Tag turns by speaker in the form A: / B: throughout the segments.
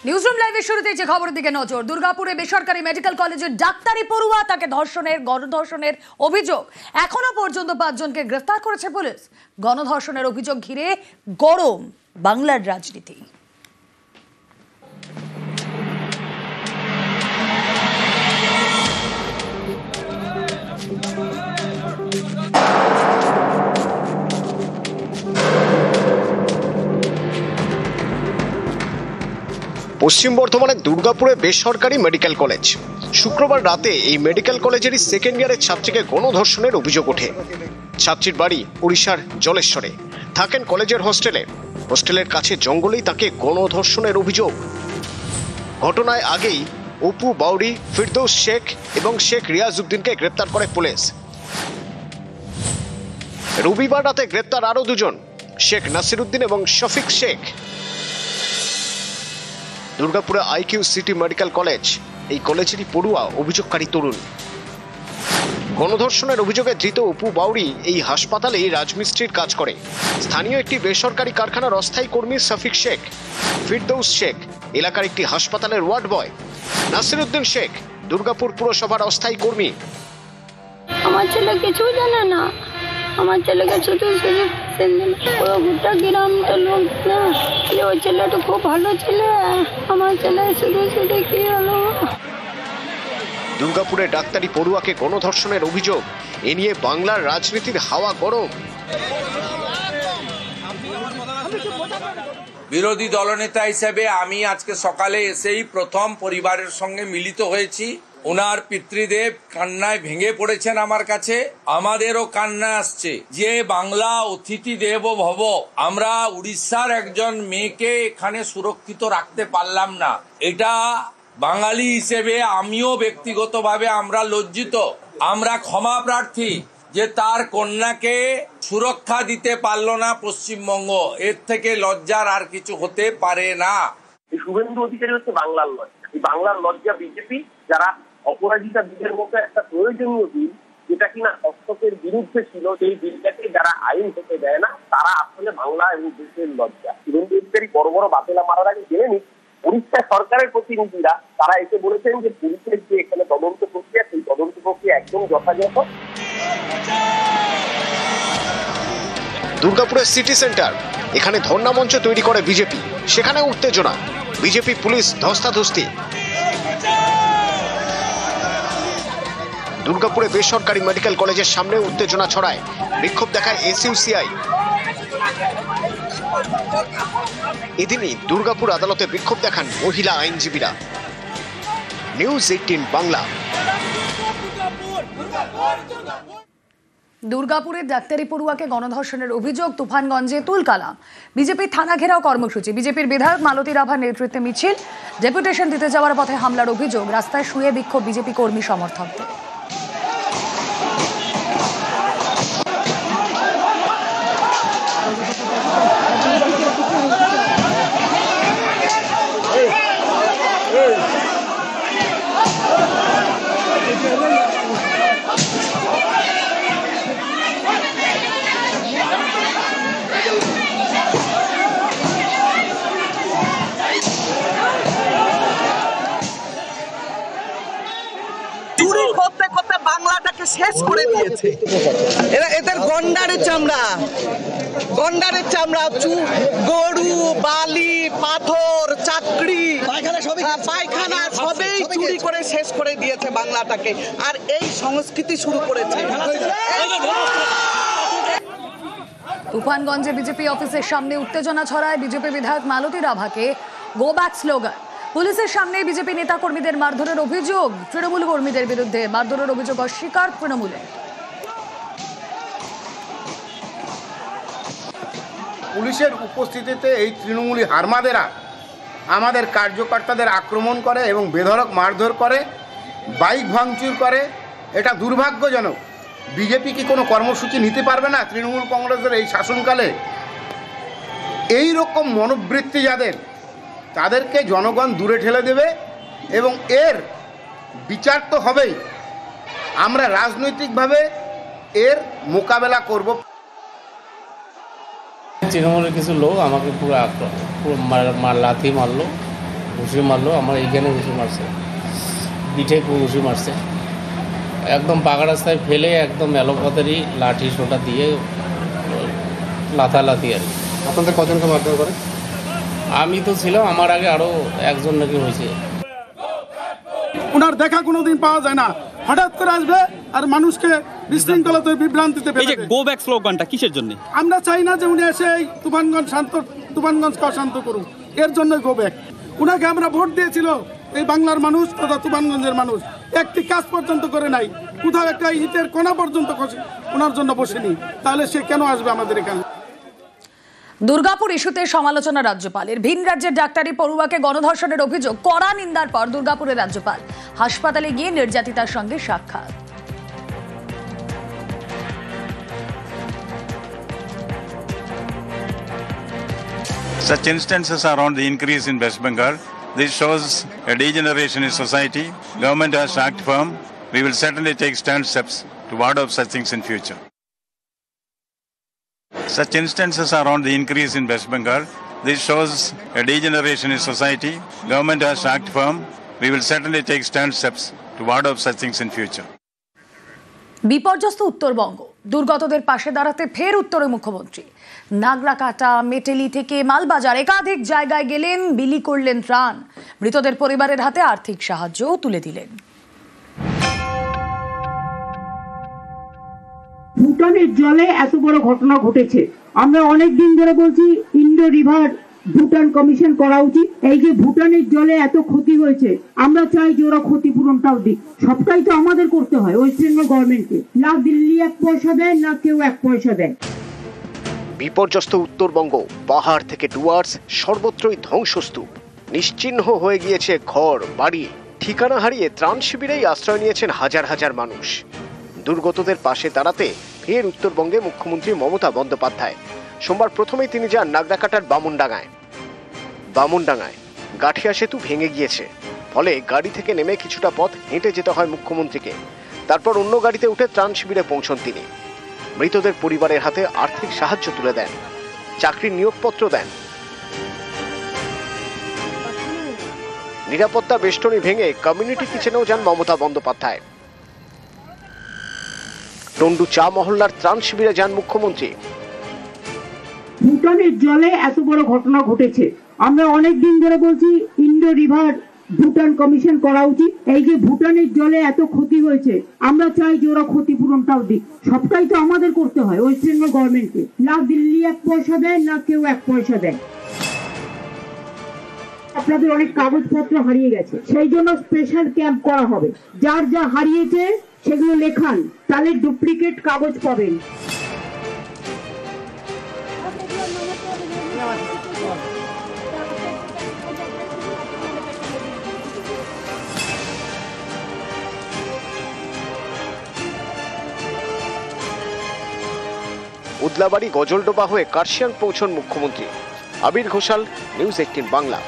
A: Newsroom লাইভের শুরুতে যে খবরের দিকে নজর। দুর্গাপুরে বেসরকারি মেডিকেল কলেজের ডাক্তারি পড়ুয়া তাকে গণধর্ষণের অভিযোগ। এখনো পর্যন্ত 5 জনকে গ্রেফতার করেছে পুলিশ। গণধর্ষণের অভিযোগ ঘিরে গরম বাংলার রাজনীতি।
B: পশ্চিম বর্ধমানের দুর্গাপুরে বেসরকারি মেডিকেল কলেজ। শুক্রবার রাতে এই মেডিকেল কলেজেরই সেকেন্ড ইয়ারের ছাত্রীকে গণধর্ষণের অভিযোগ ওঠে। ছাত্রীর বাড়ি ওড়িশার জলেশ্বরে, থাকেন কলেজের হোস্টেলের কাছে জঙ্গলেই তাকে গণধর্ষণের অভিযোগ। ঘটনায় আগেই অপু বাউরি, ফিরদৌস শেখ এবং শেখ রিয়াজউদ্দিনকে গ্রেপ্তার করে পুলিশ। রবিবার রাতে গ্রেপ্তার আরও 2 জন, শেখ নাসিরউদ্দিন এবং শফিক শেখ। দুর্গাপুরে আইকিউ সিটি মেডিকেল কলেজ, এই কলেজেরই পড়ুয়া অভিযোগকারী তরুণ। গণধর্ষণের অভিযোগে ধৃত অপু বাউরি এই হাসপাতালেই রাজমিস্ত্রির কাজ করে। স্থানীয় একটি বেসরকারি কারখানার অস্থায়ী কর্মী শফিক শেখ। ফিরদৌস শেখ এলাকার একটি হাসপাতালের ওয়ার্ড বয়। নাসিরউদ্দিন শেখ দুর্গাপুর পুরসভার অস্থায়ী কর্মী।
C: আমার ছেলে কিছু জানে না, আমার ছেলেকে শুধু পুরো গোটা গ্রামটা লোক না যে ওই ছেলেটা খুব ভালো ছেলে, আমার ছেলে শুধু কি হলো।
B: দুর্গাপুরে ডাক্তারি পড়ুয়াকে গণধর্ষণের অভিযোগ, এ নিয়ে বাংলার রাজনীতির হাওয়া গরম।
D: বিরোধী দলনেতা হিসেবে আমি আজকে সকালে এসেই প্রথম পরিবারের সঙ্গে মিলিত হয়েছি। ওনার পিতৃদেব কান্নায় ভেঙে পড়েছেন আমার কাছে, আমাদেরও কান্না আসছে যে বাংলা অতিথি দেব ভব, আমরা উড়িষ্যার একজন মেয়েকে এখানে সুরক্ষিত রাখতে পারলাম না। এটা বাঙালি হিসেবে আমিও ব্যক্তিগতভাবে আমরা লজ্জিত, আমরা ক্ষমা প্রার্থী যে তার কন্যাকে সুরক্ষা দিতে পারলো না পশ্চিমবঙ্গ। এর থেকে লজ্জার আর কিছু হতে পারে না।
E: শুভেন্দু অধিকারী হচ্ছে বাংলার লজ্জা। এই বাংলার লজ্জা বিজেপি, যারা অপরাজিতা বিলের মতো একটা প্রয়োজনীয় বিল যেটা কিনা হস্তকের বিরুদ্ধে ছিল, সেই বিলটাকে যারা আইন হতে দেয় না, তারা আসলে বাংলা এবং দেশের লজ্জা। শুভেন্দু অধিকারী বড় বড় বাতিলা মারার আগে জেনে নিন, উড়িষ্যা সরকারের প্রতিনিধিরা তারা এসে বলেছেন যে পুলিশের যে এখানে তদন্ত প্রক্রিয়া, সেই তদন্ত প্রক্রিয়া একদম যথাযথ।
B: দুর্গাপুরের সিটি সেন্টার, এখানে ধর্ণা মঞ্চ তৈরি করে বিজেপি, সেখানে উত্তেজনা, বিজেপি পুলিশ ধস্তাধস্তি। দুর্গাপুরে বেসরকারি মেডিকেল কলেজের সামনে উত্তেজনা ছড়ায়, বিক্ষোভ দেখায় এসইউসিআই। এদিনই দুর্গাপুর আদালতে বিক্ষোভ দেখান মহিলা আইনজীবীরা। নিউজ 18 বাংলা।
A: দুর্গাপুরের ডাক্তারি পড়ুয়াকে গণধর্ষণের অভিযোগ তুফানগঞ্জে তুলকালা। বিজেপির থানা ঘেরাও কর্মসূচি, বিজেপির বিধায়ক মালতী রাভার নেতৃত্বে মিছিল, ডেপুটেশন দিতে যাওয়ার পথে হামলার অভিযোগ, রাস্তায় শুয়ে বিক্ষোভ বিজেপি কর্মী সমর্থকদের।
F: বাংলাটাকে শেষ করে দিয়েছে এরা, এদের গন্ডারের চামড়া, গরু, বালি, পাথর, চাকরি, পায়খানা সবই চুরি করে শেষ করে দিয়েছে বাংলাটাকে, আর এই সংস্কৃতি শুরু করেছে।
A: তুফানগঞ্জে বিজেপি অফিসের সামনে উত্তেজনা ছড়ায়, বিজেপি বিধায়ক মালতী রাভাকে গো ব্যাক স্লোগান। পুলিশের সামনে বিজেপি নেতা কর্মীদের মারধরের অভিযোগ, তৃণমূল কর্মীদের বিরুদ্ধে মারধরের অভিযোগ অস্বীকার তৃণমূলের।
G: পুলিশের উপস্থিতিতে এই তৃণমূলী হারমাদেরা আমাদের কার্যকর্তাদের আক্রমণ করে এবং বেধড়ক মারধর করে, বাইক ভাঙচুর করে। এটা দুর্ভাগ্যজনক। বিজেপি কি কোনো কর্মসূচি নিতে পারবে না তৃণমূল কংগ্রেসের এই শাসনকালে? এই রকম মনোবৃত্তি যাদের, তাদেরকে জনগণ দূরে ঠেলে দেবে এবং এর বিচার তো হবেই। আমরা রাজনৈতিকভাবে এর মোকাবেলা করব।
H: তৃণমূলের কিছু লোক আমাকে পুরো লাথি মারলো, ঘুষি মারলো, আমার এইখানে ঘুষি মারছে, পিঠে ঘুষি মারছে, একদম পাকা রাস্তায় ফেলে একদম এলোপাতারি লাঠি সোটা দিয়ে লাথালাথি আর কি।
I: আপনাদের কজনকে মারধর করে?
H: আমি তো ছিলাম, আমার আগে আরও একজন নাকি হয়েছে।
J: ওনার দেখা কোনোদিন পাওয়া যায় না, হঠাৎ করে আসবে আর মানুষকে বিশৃঙ্খলাতে বিভ্রান্তিতে
K: এই যে গো ব্যাক স্লোগানটা কিসের জন্য?
J: আমরা চাই না যে উনি এসে এই তুফানগঞ্জকে অশান্ত করুন, এর জন্য গো ব্যাক। উনাকে আমরা ভোট দিয়েছিল এই বাংলার মানুষ তথা তুফানগঞ্জের মানুষ, একটি কাজ পর্যন্ত করে নাই, কোথাও একটা ইটের কোনা পর্যন্ত ওনার জন্য বসেনি, তাহলে সে কেন আসবে আমাদের এখানে?
A: দুর্গাপুর ইস্যুতে সমালোচনা রাজ্যপালের। ভিন রাজ্যের ডাক্তারি পড়ুয়াকে গণধর্ষণের অভিযোগ, কড়া নিন্দার পর দুর্গাপুরের রাজ্যপাল হাসপাতালে গিয়ে নির্যাতিতার সঙ্গে সাক্ষাৎ।
L: Such instances are on the increase in West Bengal. This shows a degeneration in society. Government has to act firm. We will certainly take stern steps to ward off such things in future. Such instances are on the increase in West Bengal. This shows a degeneration in society. Government has to act firm. We will certainly take stern steps to ward off such things in future.
A: বিপর্যস্ত উত্তরবঙ্গ, দুর্গতদের পাশে দাঁড়াতে ফের উত্তরে মুখ্যমন্ত্রী। নাগরাকাটা, মেটেলি থেকে মালবাজার একাধিক জায়গায় গেলেন, বিলি করলেন ত্রাণ, মৃতদের পরিবারের হাতে আর্থিক সাহায্যও তুলে দিলেন।
M: ভুটানের জলে এত বড় ঘটনা ঘটেছে, আমরা অনেক দিন ধরে বলছি ইন্ডো রিভার ভুটান কমিশন করা উচিত। এই যে ভুটানের জলে এত ক্ষতি হয়েছে, আমরা চাই যে ওরা ক্ষতিপূরণটাও দিক। সবটাই তো আমাদের করতে হয় ওয়েস্ট বেঙ্গল গভর্নমেন্টকে, না দিল্লি 1 পয়সা দেয় না কেউ 1 পয়সা দেয়।
B: বিপর্যস্ত উত্তরবঙ্গ, পাহাড় থেকে ডুয়ার্স সর্বত্রই ধ্বংসস্তূপ, নিশ্চিহ্ন হয়ে গিয়েছে ঘর বাড়ি, ঠিকানা হারিয়ে ত্রাণ শিবিরেই আশ্রয় নিয়েছেন হাজার হাজার মানুষ। দুর্গতদের পাশে দাঁড়াতে ফের উত্তরবঙ্গে মুখ্যমন্ত্রী মমতা বন্দ্যোপাধ্যায়। সোমবার প্রথমেই তিনি যান নাগরাকাটার বামুনডাঙ্গায়। গাঠিয়া সেতু ভেঙে গিয়েছে, ফলে গাড়ি থেকে নেমে কিছুটা পথ হেঁটে যেতে হয় মুখ্যমন্ত্রীকে। তারপর অন্য গাড়িতে উঠে ত্রাণ শিবিরে পৌঁছন তিনি। মৃতদের পরিবারের হাতে আর্থিক সাহায্য তুলে দেন, চাকরির নিয়োগপত্র দেন। নিরাপত্তা বেষ্টনী ভেঙে কমিউনিটি কিচেনেও যান মমতা বন্দ্যোপাধ্যায়। টন্ডু চা মহল্লার ত্রাণ শিবিরে যান মুখ্যমন্ত্রী।
M: ভুটানের জলে এত বড় ঘটনা ঘটেছে, আমরা অনেক দিন ধরে বলছি ইন্ডো রিভার ভুটান কমিশন করা উচিত। এই যে ভুটানের জলে এত ক্ষতি হয়েছে, আমরা চাই যে ওরা ক্ষতিপূরণটাও দিক। সবটাই তো আমাদের করতে হয় ওয়েস্ট বেঙ্গল গভর্নমেন্টকে, না দিল্লি 1 পয়সা দেয় না কেউ 1 পয়সা দেয়। আপনাদের অনেক কাগজপত্র হারিয়ে গেছে, সেই জন্য স্পেশাল ক্যাম্প করা হবে। যার যা হারিয়েছে সেগুলো লেখান, তাহলে ডুপ্লিকেট কাগজ পাবেন।
B: উদলাবাড়ি গজলডোবা হয়ে কার্শিয়াং পৌঁছন মুখ্যমন্ত্রী। আবির ঘোষাল, নিউজ 18 বাংলা।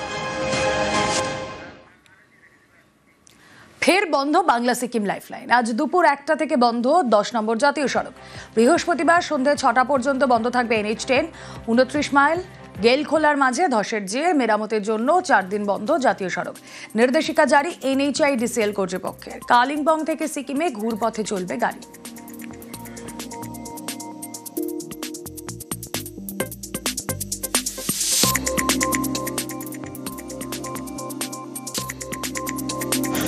A: ফের বন্ধ বাংলা সিকিম লাইফলাইন। আজ দুপুর 1টা থেকে বন্ধ 10 নম্বর জাতীয় সড়ক। বৃহস্পতিবার সন্ধ্যে 6টা পর্যন্ত বন্ধ থাকবে NH10, 29 মাইল গেলখোলার মাঝে ধসের চেয়ে মেরামতের জন্য 4 দিন বন্ধ জাতীয় সড়ক। নির্দেশিকা জারি NHIDCL কর্তৃপক্ষের। কালিম্পং থেকে সিকিমে ঘুরপথে চলবে গাড়ি।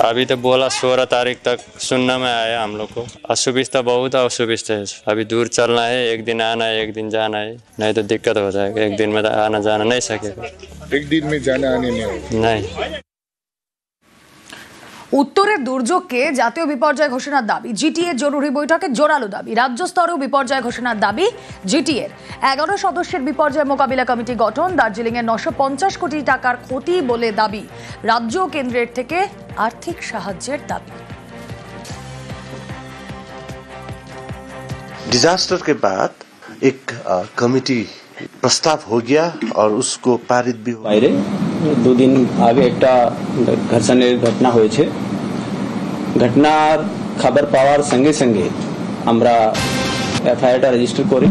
N: अभी तो बोला 16 तारीख तक सुनने में आया हम लोग को। असुविधा बहुत असुविधा है, अभी दूर चलना है, एक दिन आना है एक दिन जाना है, नहीं तो दिक्कत हो जाएगा। एक दिन में तो आना जाना नहीं सकेगा,
I: एक दिन में जाना आने में
N: नहीं।
A: উত্তরের দুর্যোগকে জাতীয় বিপর্যয় ঘোষণার দাবি। জিটিএ জরুরি বৈঠকে জোরালো দাবি। রাজ্য স্তরেও বিপর্যয় ঘোষণার দাবি জিটিএর। 11 সদস্যের বিপর্যয় মোকাবিলা কমিটি গঠন। দার্জিলিংয়ে 950 কোটি টাকার ক্ষতি বলে দাবি। রাজ্য ও কেন্দ্রের থেকে আর্থিক সাহায্যের দাবি।
O: डिजास्टर के बाद एक कमिटी प्रस्ताव हो गया और उसको पारित भी हो।
P: বাইরে 2 দিন আগে একটা ঘর্ষণের ঘটনা হয়েছে। ঘটনার খবর পাওয়ার সঙ্গে সঙ্গে আমরা এফআইআরটা রেজিস্টার করি,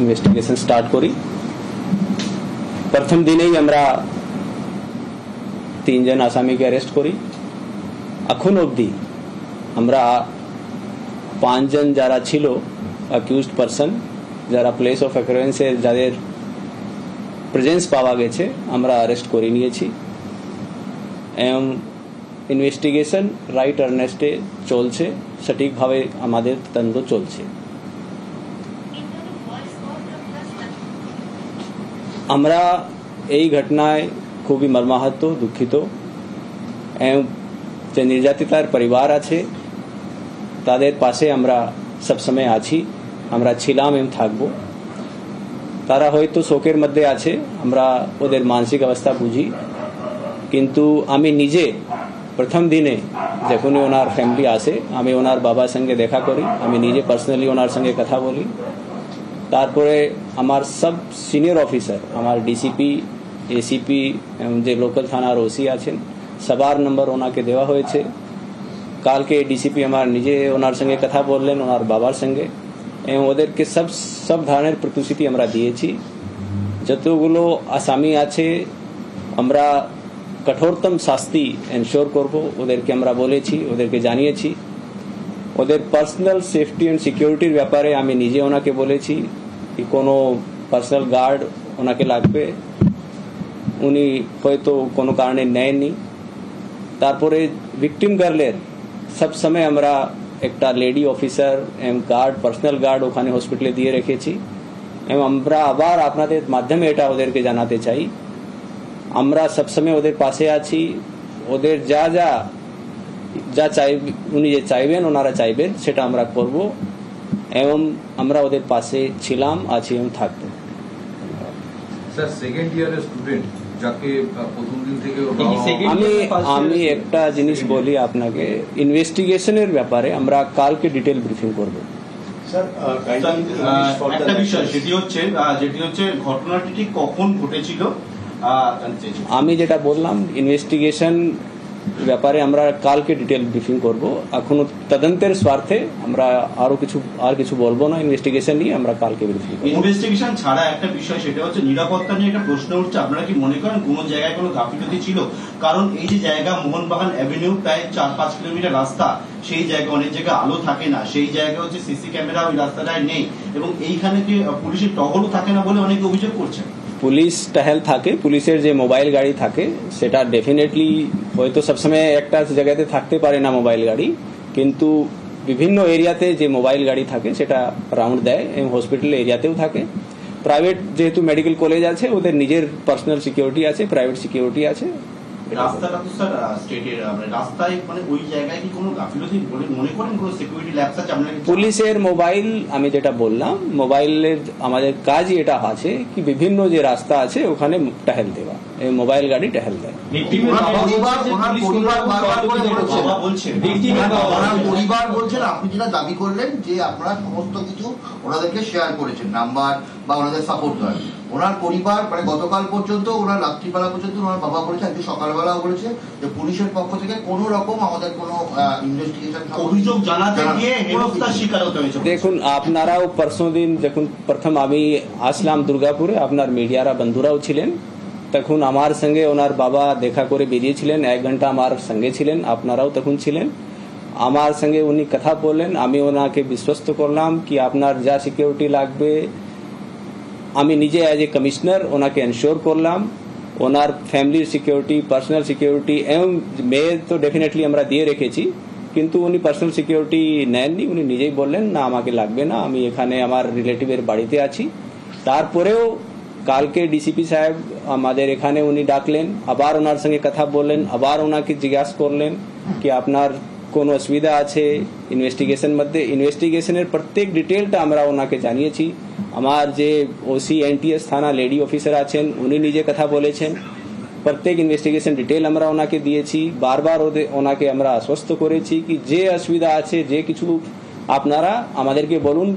P: ইনভেস্টিগেশন স্টার্ট করি। প্রথম দিনেই আমরা 3 জন আসামিকে অ্যারেস্ট করি। এখন অবধি আমরা 5 জন যারা ছিল অ্যাকিউজড পারসন, যারা প্লেস অফ অ্যাকুরেন্সে যাদের প্রেজেন্স পাওয়া গেছে আমরা অ্যারেস্ট করে নিয়েছি এবং ইনভেস্টিগেশন রাইট আর্নেস্টে চলছে, সঠিকভাবে আমাদের তদন্ত চলছে। আমরা এই ঘটনায় খুবই মর্মাহত, দুঃখিত এবং যে নির্যাতিতার পরিবার আছে তাদের পাশে আমরা সবসময় আছি, আমরা ছিলাম এবং থাকবো। তারা হয়তো শোকের মধ্যে আছে, আমরা ওদের মানসিক অবস্থা বুঝি, কিন্তু আমি নিজে প্রথম দিনে যখনই ওনার ফ্যামিলি আসে আমি ওনার বাবার সঙ্গে দেখা করি, আমি নিজে পার্সোনালি ওনার সঙ্গে কথা বলি। তারপরে আমার সব সিনিয়র অফিসার, আমার ডিসিপি, এসিপি এবং যে লোকাল থানার ওসি আছেন সবার নম্বর ওনাকে দেওয়া হয়েছে। কালকে ডিসিপি আমার নিজে ওনার সঙ্গে কথা বললেন, ওনার বাবার সঙ্গে, এবং ওদেরকে সব ধরনের প্রতিশ্রুতি আমরা দিয়েছি। যতগুলো আসামি আছে আমরা কঠোরতম শাস্তি এনশোর করব, ওদেরকে আমরা বলেছি, ওদেরকে জানিয়েছি। ওদের পার্সোনাল সেফটি অ্যান্ড সিকিউরিটির ব্যাপারে আমি নিজে ওনাকে বলেছি কি কোনো পার্সোনাল গার্ড ওনাকে লাগবে, উনি হয়তো কোনো কারণে নেননি। তারপরে ভিকটিম গার্লের সব সময় আমরা একটা লেডি অফিসার এবং গার্ড, পার্সোনাল গার্ড ওখানে হসপিটালে দিয়ে রেখেছি এবং আমরা আবার আপনাদের মাধ্যমে এটা ওদেরকে জানাতে চাই, আমরা সবসময় ওদের পাশে আছি। ওদের যা যা যা চাইবে, উনি যে চাইবেন ওনারা চাইবেন সেটা আমরা করব এবং আমরা ওদের পাশে ছিলাম, আছি এবং থাকবো।
Q: স্যার, সেকেন্ড ইয়ারের স্টুডেন্ট যাকে প্রথম দিন থেকে
P: আমি একটা জিনিস বলি আপনাকে, ইনভেস্টিগেশনের ব্যাপারে আমরা কালকে ডিটেল ব্রিফিং করব।
R: একটা বিষয় যেটি হচ্ছে ঘটনাটি ঠিক কখন ঘটেছিল
P: আমি যেটা বললাম, ইনভেস্টিগেশন ব্যাপারে আমরা কালকে ডিটেল ব্রিফিং করব। এখনো তদন্তের স্বার্থে আমরা আর কিছু বলবো না, ইনভেস্টিগেশন নিয়ে আমরা কালকে ব্রিফিং করব।
R: ইনভেস্টিগেশন ছাড়া একটা বিষয়, সেটা হচ্ছে নিরাপত্তা নিয়ে একটা প্রশ্ন উঠছে। আপনারা কি মনে করেন কোন জায়গায় কোনো গাফিলতি ছিল? কারণ এই যে জায়গা মোহনবাগান অ্যাভিনিউ প্রায় 4-5 কিলোমিটার রাস্তা, সেই জায়গায় অনেক জায়গায় আলো থাকে না, সেই জায়গায় হচ্ছে সিসি ক্যামেরা ওই রাস্তাটায় নেই এবং এইখানে কি পুলিশের টহলও থাকে না বলে অনেকে অভিযোগ করছেন।
P: পুলিশ টহল থাকে, পুলিশের যে মোবাইল গাড়ি থাকে সেটা ডেফিনেটলি হয়তো সবসময় একটা জায়গাতে থাকতে পারে না মোবাইল গাড়ি, কিন্তু বিভিন্ন এরিয়াতে যে মোবাইল গাড়ি থাকে সেটা রাউন্ড দেয় এবং হসপিটাল এরিয়াতেও থাকে। প্রাইভেট যেহেতু মেডিকেল কলেজ আছে ওদের নিজের পার্সোনাল সিকিউরিটি আছে, প্রাইভেট সিকিউরিটি আছে।
R: রাস্তাটা তো স্যার স্টেটের, রাস্তায় মানে ওই জায়গায় কি কোনো গাফিলতি বলে মনে করেন? কোনো সিকিউরিটি ল্যাপস আছে আপনারা?
P: পুলিশের মোবাইল, আমি যেটা বললাম, মোবাইলের আমাদের কাজই এটা আছে কি বিভিন্ন যে রাস্তা আছে ওখানে টহল দেওয়া, এই মোবাইল গাড়ি টহল দেয়।
S: পরিবার বলছেন, আপনি যেটা দাবি করলেন যে আপনারা সমস্ত কিছু ওনাদেরকে শেয়ার করেছেন, নাম্বার বা ওনাদের সাপোর্ট দেন। ওনার পরিবার মানে গতকাল পর্যন্ত, ওনার রাত্রিবেলা পর্যন্ত ওনার বাবা বলেছে, আজকে সকালবেলাও বলেছে যে পুলিশের পক্ষ থেকে কোনো রকম আমাদের কোনো ইনভেস্টিগেশন অভিযোগ জানাতে গিয়ে হেনস্থার শিকার হতে হয়েছে।
P: দেখুন, আপনারাও পরশু দিন যখন প্রথম আমি আসলাম দুর্গাপুরে, আপনার মিডিয়ারা বন্ধুরাও ছিলেন, তখন আমার সঙ্গে ওনার বাবা দেখা করে বেরিয়েছিলেন, 1 ঘন্টা আমার সঙ্গে ছিলেন, আপনারাও তখন ছিলেন। আমার সঙ্গে উনি কথা বললেন, আমি ওনাকে বিশ্বস্ত করলাম কি আপনার যা সিকিউরিটি লাগবে আমি নিজে অ্যাজ এ কমিশনার ওনাকে এনশোর করলাম। ওনার ফ্যামিলির সিকিউরিটি, পার্সোনাল সিকিউরিটি এবং মেয়ে তো ডেফিনেটলি আমরা দিয়ে রেখেছি, কিন্তু উনি পার্সোনাল সিকিউরিটি নেননি, উনি নিজেই বললেন না আমাকে লাগবে না, আমি এখানে আমার রিলেটিভের বাড়িতে আছি। তারপরেও কালকে ডিসিপি সাহেব আমাদের এখানে উনি ডাকলেন, আবার ওনার সঙ্গে কথা বললেন, আবার ওনাকে জিজ্ঞাসা করলেন কি আপনার কোনো অসুবিধা আছে ইনভেস্টিগেশন মধ্যে। ইনভেস্টিগেশনের প্রত্যেক ডিটেলটা আমরা ওনাকে জানিয়েছি। আমার যে ওসি এনটিএস থানা লেডি অফিসার আছেন উনি নিজে কথা বলেছেন, প্রত্যেক ইনভেস্টিগেশন ডিটেল আমরা ওনাকে দিয়েছি। বারবার ওনাকে আমরা আশ্বস্ত করেছি কি যে অসুবিধা আছে, যে কিছু আপনারা আমাদেরকে বলুন,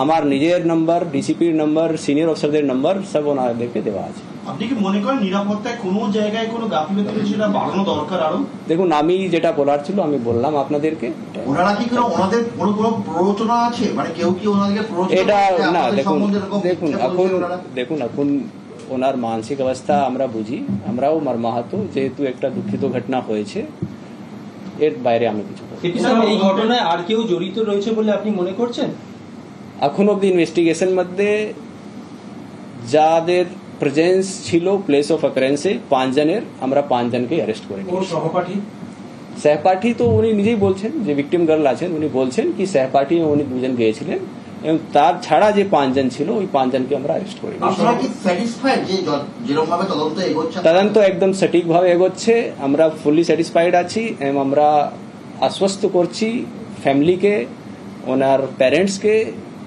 P: আমার নিজের নম্বর, ডিসিপির নম্বর, সিনিয়র অফিসারদের নম্বর সব ওনাদেরকে দেওয়া আছে।
R: আপনি কি মনে করেন নিরাপত্তায় কোনো জায়গায় কোনো গাফিলতি হয়েছে, সেটা বাড়ানো দরকার আরো?
P: দেখুন, আমি যেটা বলার ছিল আমি বললাম আপনাদেরকে।
S: ওনারা কি কোনো ওনাদের কোনো প্ররোচনা আছে, মানে কেউ কি ওনাদেরকে প্ররোচনা?
P: এটা না, দেখুন এখন ওনার মানসিক অবস্থা আমরা বুঝি, আমরাও মর্মাহত, যেহেতু একটা দুঃখিত ঘটনা হয়েছে, এর বাইরে আমি কিছু
K: এই ঘটনায় আর কেউ জড়িত রয়েছে বলে আপনি মনে করছেন?
P: এখন অব্দি ইনভেস্টিগেশন মধ্যে যাদের প্রেজেন্স ছিল প্লেস অফ অকারেন্সে 5 জনের, আমরা 5 জনকে অ্যারেস্ট করে নিয়েছি। সহপাঠী তো উনি নিজেই বলছেন, যে ভিকটিম গার্ল আছেন উনি বলছেন কি সহপাঠী উনি 2 জন গিয়েছিলেন, এবং তার ছাড়া যে 5 জন ছিল ওই 5 জনকে আমরা অ্যারেস্ট করে নিয়েছি। তদন্ত একদম সঠিকভাবে এগোচ্ছে, আমরা ফুলি স্যাটিসফাইড আছি, এবং আমরা আশ্বস্ত করছি ফ্যামিলিকে, ওনার প্যারেন্টসকে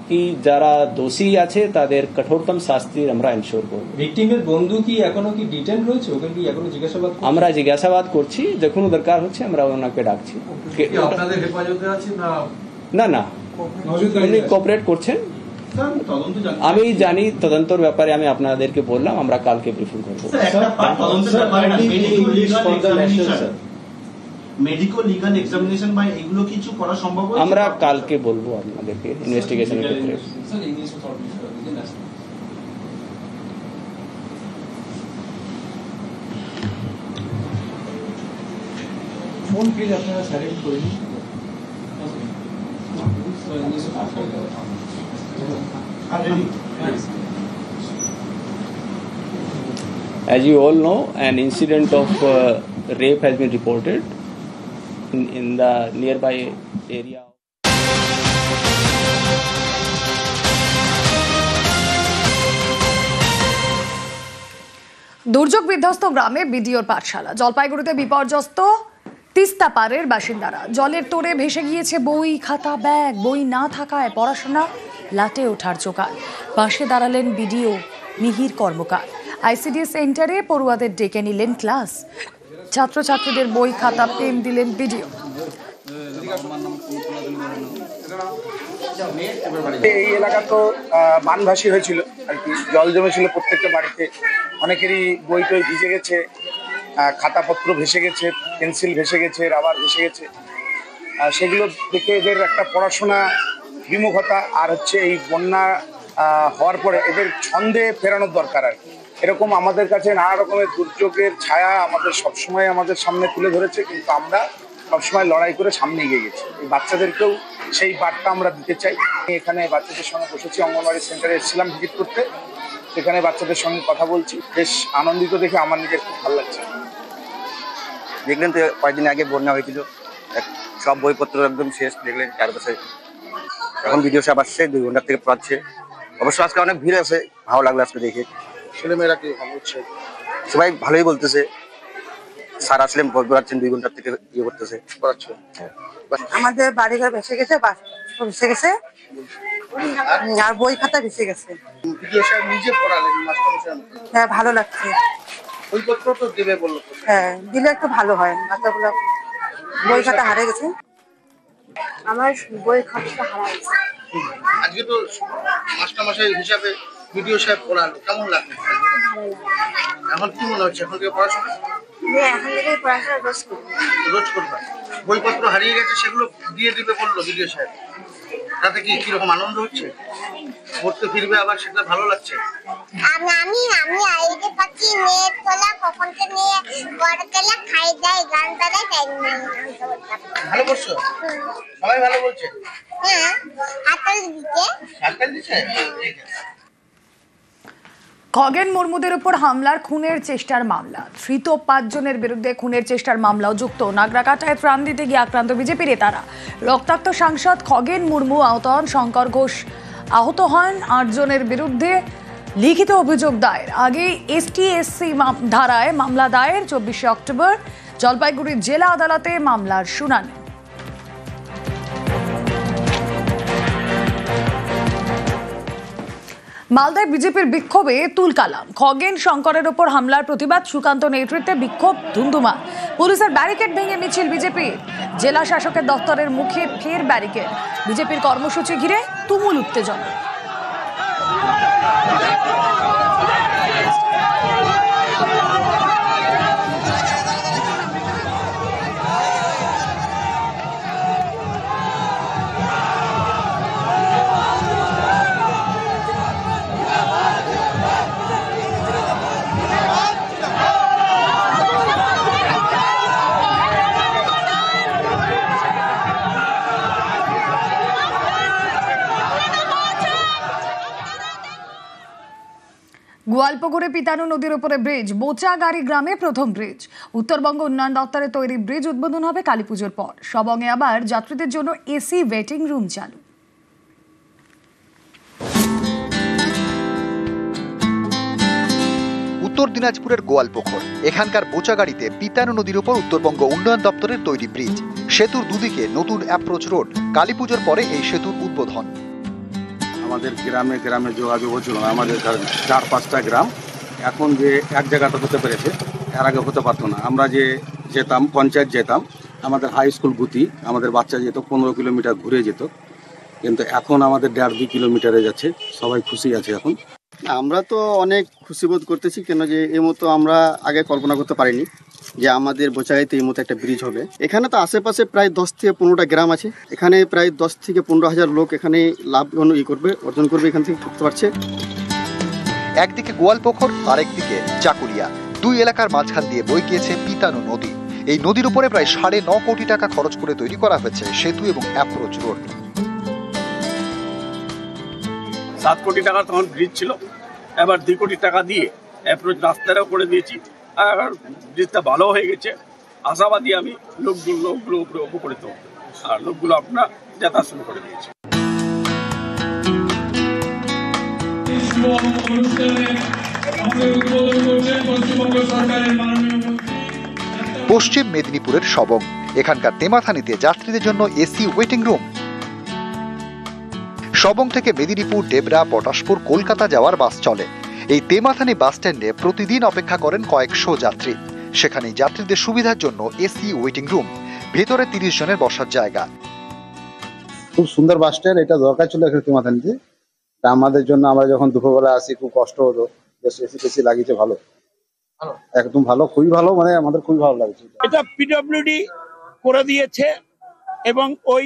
P: কি যারা দোষী আছে তাদের কঠোরতম শাস্তি আমরা এনশিওর করব।
K: ভিকটিমের বন্ধু কি এখনো কি ডিটেন রয়েছে? ওকে কি এখনো জিজ্ঞাসাবাদ?
P: আমরা জিজ্ঞাসাবাদ করছি, যখন দরকার হচ্ছে আমরা ওনাকে ডাকছি।
Q: আপনাদের হেফাজতে আছে
P: না? না, উনি কোঅপারেট করছেন। আমি জানি তদন্তর ব্যাপারে, আমি আপনাদেরকে বললাম আমরা কালকে ব্রিফিং করবো।
R: মেডিকেল লিগ্যাল এক্সামিনেশন বা এগুলো কিছু করা সম্ভব?
P: আমরা কালকে বলবো আপনাদেরকে ইনভেস্টিগেশনের ক্ষেত্রে।
Q: ফোন প্লিজ আপনারা সাইলেন্ট করে দিন।
P: As you all know, an incident of rape has been reported in the nearby area.
A: দুর্যোগ বিধ্বস্ত গ্রামে বিডিওর পাঠশালা। জলপাইগুড়িতে বিপর্যস্ত তিস্তা পাড়ের বাসিন্দারা। জলের তোড়ে ভেসে গিয়েছে বই, খাতা, ব্যাগ। বই না থাকায় পড়াশোনা লাটে ওঠার জোগাড়। পাশে দাঁড়ালেন বিডিও মিহির কর্মকার। আইসিডিএস সেন্টারে পড়ুয়াদের ডেকে নিলেন ক্লাস। ছাত্রছাত্রীদের বই, খাতা, পেন দিলেন বিডিও।
G: এই এলাকা তো বানভাসী হয়েছিল আর কি, জল জমেছিল প্রত্যেকটা বাড়িতে, অনেকেরই বই টই ভিজে গেছে, খাতাপত্র ভেসে গেছে, পেন্সিল ভেসে গেছে, রাবার ভেসে গেছে। সেগুলো দেখে এদের একটা পড়াশোনা বিমুখতা, আর হচ্ছে এই বন্যা হওয়ার পরে এদের ছন্দে ফেরানোর দরকার। আর এরকম আমাদের কাছে নানা রকমের দুর্যোগের ছায়া আমাদের সবসময় আমাদের সামনে তুলে ধরেছে, কিন্তু আমরা সবসময় লড়াই করে সামনে এগিয়ে গেছি। এই বাচ্চাদেরকেও সেই বার্তা আমরা দিতে চাই। এখানে বাচ্চাদের সঙ্গে বসেছি, অঙ্গনওয়াড়ি সেন্টারে এসেছিলাম ভিজিট করতে, সেখানে বাচ্চাদের সঙ্গে কথা বলছি। বেশ আনন্দিত দেখে আমার নিজের খুব ভালো লাগছে।
T: দেখলেন তো কয়েকদিন আগে বন্যা হয়েছিল, সব বইপত্র একদম শেষ, দেখলেন চারপাশে। এখন ভিডিও সাহেব আসছে, 2 ঘন্টা থেকে পড়াচ্ছে। অবশ্য আজকে অনেক ভিড় আছে, ভালো লাগলো আজকে দেখে।
G: ছেলেমেয়েরা কি হচ্ছে?
T: সবাই ভালোই বলতেছে, স্যার আসলেন পড়াচ্ছেন, 2 ঘন্টা থেকে ইয়ে করতেছে, পড়াচ্ছে।
U: আমাদের বাড়িঘর ভেসে গেছে, ভেসে গেছে, আর বই খাতা ভেসে গেছে।
G: নিজে পড়ালেন?
U: হ্যাঁ, ভালো লাগছে।
G: বইপত্র তো দেবে বললো।
U: হ্যাঁ, দিলে একটু ভালো হয়। বাচ্চাগুলো বই খাতা হারিয়ে গেছে। আমার বই খাতা হারিয়ে গেছে।
G: আজকে তো মাস্টারমশাই হিসাবে ভিডিও সাহেব পড়ালো, কেমন লাগলো? এখন কি মনে হচ্ছে, এখন থেকে পড়াশোনা?
U: এখন থেকে পড়াশোনা
G: রোজ করবে। বইপত্র হারিয়ে গেছে, সেগুলো দিয়ে দিবে বললো ভিডিও সাহেব। তাতে কি কিরকম আনন্দ হচ্ছে? পড়তে ফিরবে আবার, সেটা ভালো লাগছে।
V: আমি আইতে পাচ্ছি, নেট তোলা কখনকে নিয়ে বড় তেলা খাই যায়, গান তারাই টাইম নেই।
G: ভালো করছো? সবাই ভালো বলছে?
V: হ্যাঁ, হাততালি দিচ্ছে।
G: ঠিক আছে।
A: খগেন মুর্মুদের উপর হামলার খুনের চেষ্টার মামলা। ধৃত 5 জনের বিরুদ্ধে খুনের চেষ্টার মামলাও যুক্ত। নাগরাকাটায় ত্রাণ দিতে গিয়ে আক্রান্ত বিজেপি নেতারা। রক্তাক্ত সাংসদ খগেন মুর্মু আহত হন, শঙ্কর ঘোষ আহত হন। 8 জনের বিরুদ্ধে লিখিত অভিযোগ দায়ের। আগে ST/SC ধারায় মামলা দায়ের। 24 অক্টোবর জলপাইগুড়ি জেলা আদালতে মামলার শুনানি। মালদায় বিজেপির বিক্ষোভে তুলকালাম। খগেন শঙ্করের ওপর হামলার প্রতিবাদ, সুকান্ত নেতৃত্বে বিক্ষোভ ধুমধুমা। পুলিশের ব্যারিকেড ভেঙে মিছিল বিজেপি। জেলা শাসকের দপ্তরের মুখে ফের ব্যারিকেড। বিজেপির কর্মসূচি ঘিরে তুমুল উত্তেজনা। গোয়ালপুকুরে পিতানু নদীর উপরে ব্রিজ, বোচাগাড়ি গ্রামে প্রথম ব্রিজ। উত্তরবঙ্গ উন্নয়ন দপ্তরের তৈরি ব্রিজ উদ্বোধন হবে কালীপুজোর পর। সবংয়ে আবার যাত্রীদের জন্য এসি ওয়েটিং রুম চালু।
C: উত্তর দিনাজপুরের গোয়ালপুকুর, এখানকার বোচাগাড়িতে পিতানু নদীর উপর উত্তরবঙ্গ উন্নয়ন দপ্তরের তৈরি ব্রিজ। সেতুর দুদিকে নতুন অ্যাপ্রোচ রোড। কালীপুজোর পরে এই সেতুর উদ্বোধন।
D: আমাদের গ্রামে গ্রামে যোগাযোগ হচ্ছিল না, আমাদের 4-5টা গ্রাম এখন যে এক জায়গাতে হতে পেরেছে, এর আগে হতে পারতো না। আমরা যে যেতাম, পঞ্চায়েত যেতাম, আমাদের হাই স্কুল গুতি, আমাদের বাচ্চা যেত 15 কিলোমিটার ঘুরে যেত, কিন্তু এখন আমাদের 1.5-2 কিলোমিটারে যাচ্ছে। সবাই খুশি আছে এখন।
W: আমরা তো অনেক খুশি বোধ করতেছি, কেন যে এই মতো আমরা আগে কল্পনা করতে পারিনি যে আমাদের বোচাগাড়িতে এই মতো একটা ব্রিজ হবে। এখানে তো আশেপাশে প্রায় 10 থেকে 15টা গ্রাম আছে, এখানে প্রায় 10 থেকে 15,000 লোক এখানে লাভ অর্জন করবে, এখান থেকে থাকতে পারছে।
C: একদিকে গোয়ালপুকুর, আরেকদিকে চাকুরিয়া, দুই এলাকার মাঝখান দিয়ে বয়ে গিয়েছে পিতানু নদী। এই নদীর উপরে প্রায় 9.5 কোটি টাকা খরচ করে তৈরি করা হয়েছে সেতু এবং অ্যাপ্রোচ রোড।
X: 7 কোটি টাকা তখন ব্রিজ ছিল, এবার 2 কোটি টাকা দিয়ে অ্যাপ্রোচ রাস্তাটাও করে দিয়েছি, আর ব্রিজটা ভালো হয়ে গেছে। আশাবাদী আমি, লোকগুলো উপরে উপকৃত, আর লোকগুলো আপনার যাতায়াত শুরু করে দিয়েছে।
C: পশ্চিম মেদিনীপুরের সবং, এখানকার তেমাথানিতে যাত্রীদের জন্য এসি ওয়েটিং রুম। সবং থেকে মেদিনীপুর, ডেবরা, পটাশপুর, কলকাতা যাওয়ার বাস চলে। এই তেমাথানি বাস স্ট্যান্ডে প্রতিদিন অপেক্ষা করেন কয়েকশো যাত্রী। সেখানে যাত্রীদের সুবিধার জন্য এসি ওয়েটিং রুম, ভেতরে 30 জনের বসার জায়গা।
G: খুব সুন্দর বাস স্ট্যান্ড, এটা দরকার ছিল এখানে তেমাথানিতে। তা আমাদের জন্য, আমরা যখন দুপুরবেলা আসি খুব কষ্ট হতো, এসি টেসি লাগিয়েছে, ভালো, একদম ভালো, খুবই ভালো, মানে আমাদের খুবই ভালো লাগছে।
X: এটা পিডব্লিউডি করে দিয়েছে এবং ওই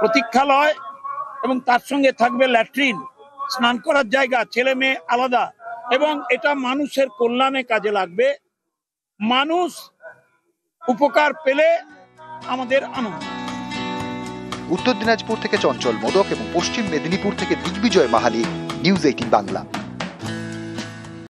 X: প্রতীক্ষালয় এবং তার সঙ্গে থাকবে ল্যাট্রিন, স্নান করার জায়গা, ছেলে মেয়ে আলাদা, এবং এটা মানুষের কল্যাণে কাজে লাগবে। মানুষ উপকার পেলে আমাদের আনন্দ।
C: উত্তর দিনাজপুর থেকে চঞ্চল মোদক এবং পশ্চিম মেদিনীপুর থেকে দিগ্বিজয় মাহালি, নিউজ 18 বাংলা।